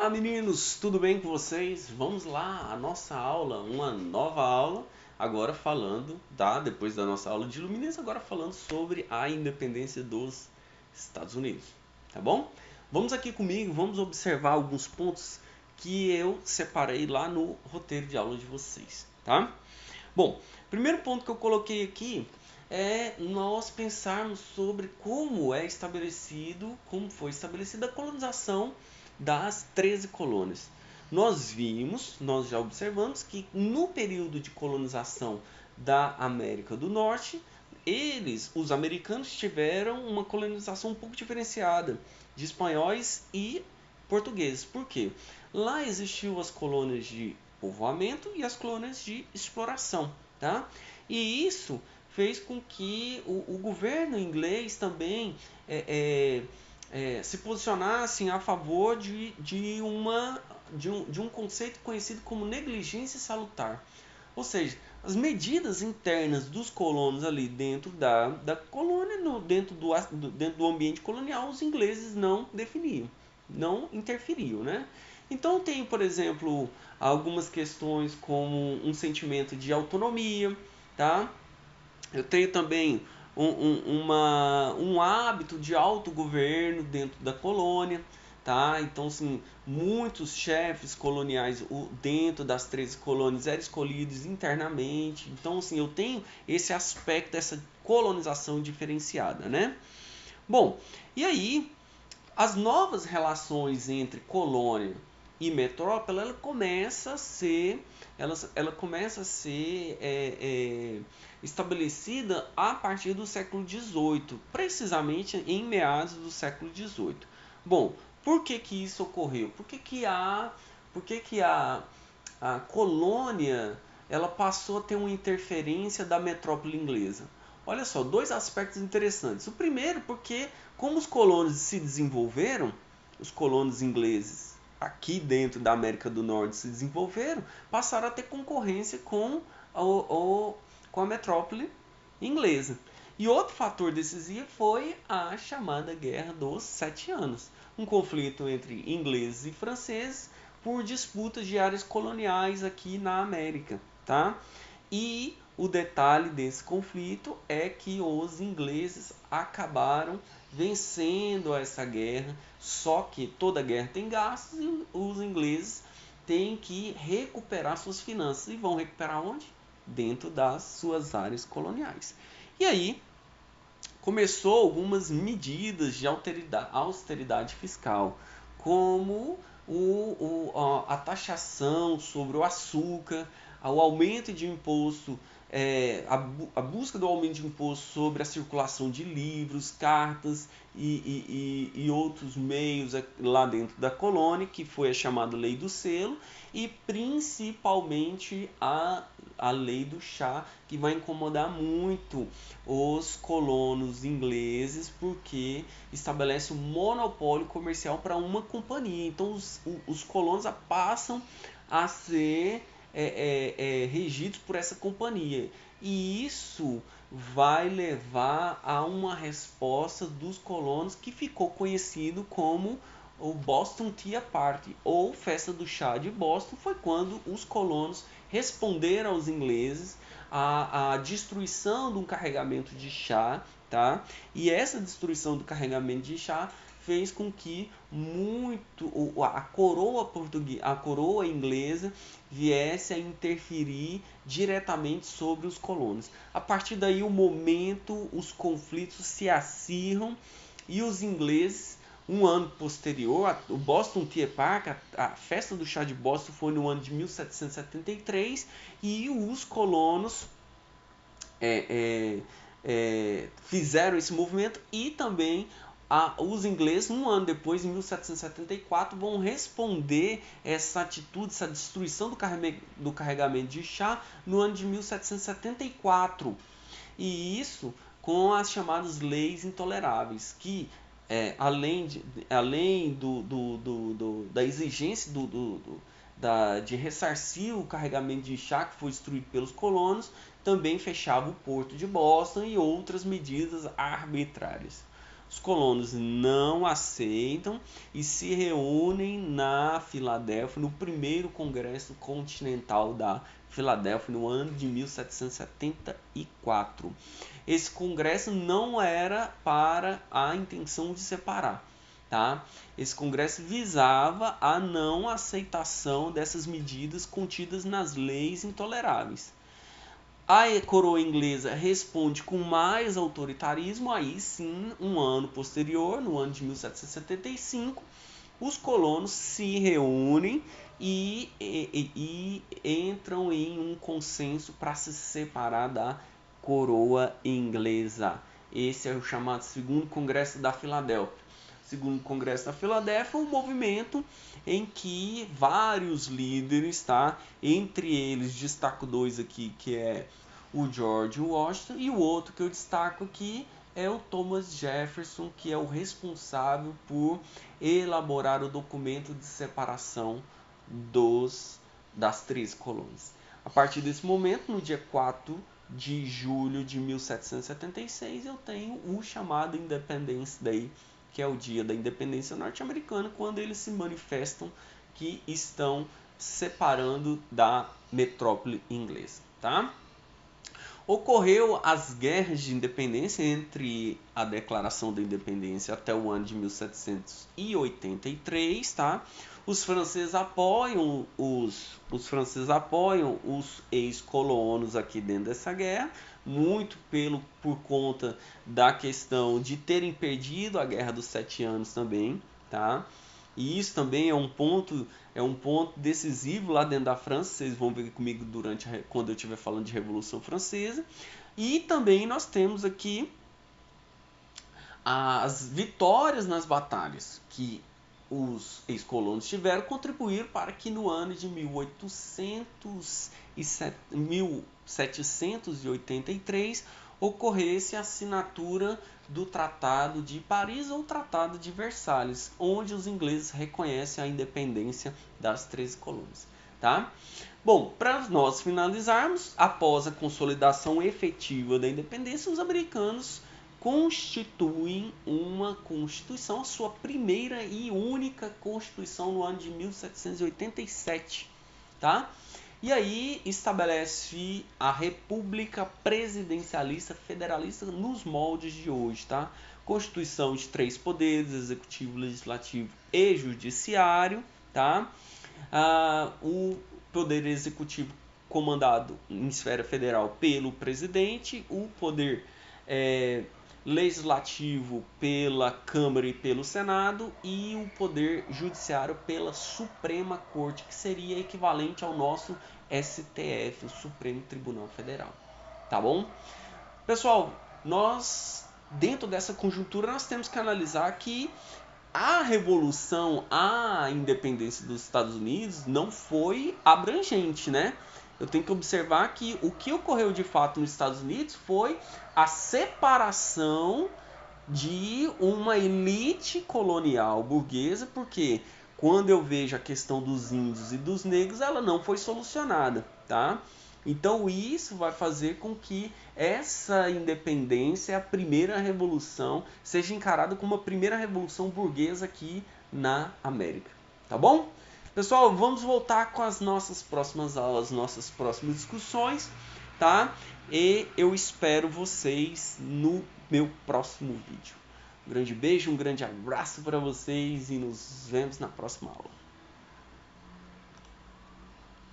Olá meninos, tudo bem com vocês? Vamos lá, a nossa aula, uma nova aula, agora falando, tá? Depois da nossa aula de luminescência, agora falando sobre a independência dos Estados Unidos, tá bom? Vamos aqui comigo, vamos observar alguns pontos que eu separei lá no roteiro de aula de vocês, tá? Bom, primeiro ponto que eu coloquei aqui é nós pensarmos sobre como foi estabelecida a colonização das 13 colônias. Nós já observamos que no período de colonização da América do Norte, os americanos, tiveram uma colonização um pouco diferenciada de espanhóis e portugueses. Por quê? Lá existiam as colônias de povoamento e as colônias de exploração, tá? E isso fez com que o governo inglês também se posicionasse a favor de um conceito conhecido como negligência salutar. Ou seja, as medidas internas dos colonos ali dentro da colônia, dentro do ambiente colonial, os ingleses não definiam, não interferiam, né? Então tem, por exemplo, algumas questões como um sentimento de autonomia, tá? Eu tenho também um hábito de autogoverno dentro da colônia, tá? Então, assim, muitos chefes coloniais dentro das 13 colônias eram escolhidos internamente. Então, assim, eu tenho esse aspecto dessa colonização diferenciada, né? Bom, e aí as novas relações entre colônia e metrópole, ela começa a ser estabelecida a partir do século XVIII, precisamente em meados do século XVIII. Bom, por que que isso ocorreu? Por que que a colônia ela passou a ter uma interferência da metrópole inglesa? Olha só, dois aspectos interessantes. O primeiro, porque como os colonos se desenvolveram, os colonos ingleses aqui dentro da América do Norte se desenvolveram, passaram a ter concorrência com a metrópole inglesa. E outro fator decisivo foi a chamada Guerra dos Sete Anos, um conflito entre ingleses e franceses por disputas de áreas coloniais aqui na América, tá? E o detalhe desse conflito é que os ingleses acabaram vencendo essa guerra, só que toda guerra tem gastos e os ingleses têm que recuperar suas finanças. E vão recuperar onde? Dentro das suas áreas coloniais. E aí começou algumas medidas de austeridade fiscal, como a taxação sobre o açúcar, o aumento de imposto, a busca do aumento de imposto sobre a circulação de livros, cartas e outros meios lá dentro da colônia, que foi a chamada Lei do Selo, e principalmente a Lei do Chá, que vai incomodar muito os colonos ingleses, porque estabelece um monopólio comercial para uma companhia. Então os colonos passam a ser regidos por essa companhia. E isso vai levar a uma resposta dos colonos que ficou conhecido como o Boston Tea Party, ou Festa do Chá de Boston. Foi quando os colonos responderam aos ingleses a destruição de um carregamento de chá, tá? E essa destruição do carregamento de chá fez com que a coroa inglesa viesse a interferir diretamente sobre os colonos. A partir daí, os conflitos se acirram e os ingleses, um ano posterior, o Boston Tea Party, a festa do chá de Boston, foi no ano de 1773, e os colonos fizeram esse movimento, e também os ingleses, um ano depois, em 1774, vão responder essa atitude, essa destruição do carregamento de chá, no ano de 1774. E isso com as chamadas leis intoleráveis, que além da exigência de ressarcir o carregamento de chá que foi destruído pelos colonos, também fechava o porto de Boston e outras medidas arbitrárias. Os colonos não aceitam e se reúnem na Filadélfia, no primeiro Congresso Continental da Filadélfia, no ano de 1774. Esse congresso não era para a intenção de separar, tá? Esse congresso visava a não aceitação dessas medidas contidas nas leis intoleráveis. A coroa inglesa responde com mais autoritarismo, aí sim, um ano posterior, no ano de 1775, os colonos se reúnem e entram em um consenso para se separar da coroa inglesa. Esse é o chamado Segundo Congresso da Filadélfia. Segundo Congresso da Filadélfia, um movimento em que vários líderes, tá? Entre eles destaco dois aqui, que é o George Washington, e o outro que eu destaco aqui é o Thomas Jefferson, que é o responsável por elaborar o documento de separação das 13 colônias. A partir desse momento, no dia 4 de julho de 1776, eu tenho o chamado Independence Day, que é o dia da independência norte-americana, quando eles se manifestam que estão separando da metrópole inglesa, tá? Ocorreu as guerras de independência entre a declaração da independência até o ano de 1783, tá? Os franceses apoiam os ex-colonos aqui dentro dessa guerra, muito por conta da questão de terem perdido a Guerra dos 7 Anos também, tá? E isso também é um ponto decisivo lá dentro da França, vocês vão ver comigo quando eu estiver falando de Revolução Francesa. E também nós temos aqui as vitórias nas batalhas que os ex-colonos tiveram, contribuíram para que no ano de 1783 ocorresse a assinatura do Tratado de Paris ou Tratado de Versalhes, onde os ingleses reconhecem a independência das 13 colônias, tá? Bom, para nós finalizarmos, após a consolidação efetiva da independência, os americanos constituem uma constituição, a sua primeira e única constituição no ano de 1787, tá? E aí estabelece a República Presidencialista Federalista nos moldes de hoje, tá? Constituição de 3 poderes, executivo, legislativo e judiciário, tá? O poder executivo comandado em esfera federal pelo presidente, o poder legislativo pela Câmara e pelo Senado e o poder judiciário pela Suprema Corte, que seria equivalente ao nosso STF, o Supremo Tribunal Federal. Tá bom? Pessoal, nós, dentro dessa conjuntura, nós temos que analisar que a revolução, a independência dos Estados Unidos não foi abrangente, né? Eu tenho que observar que o que ocorreu de fato nos Estados Unidos foi a separação de uma elite colonial burguesa, porque quando eu vejo a questão dos índios e dos negros, ela não foi solucionada, tá? Então isso vai fazer com que essa independência, a primeira revolução, seja encarada como a primeira revolução burguesa aqui na América, tá bom? Pessoal, vamos voltar com as nossas próximas aulas, nossas próximas discussões, tá? E eu espero vocês no meu próximo vídeo. Um grande beijo, um grande abraço para vocês e nos vemos na próxima aula.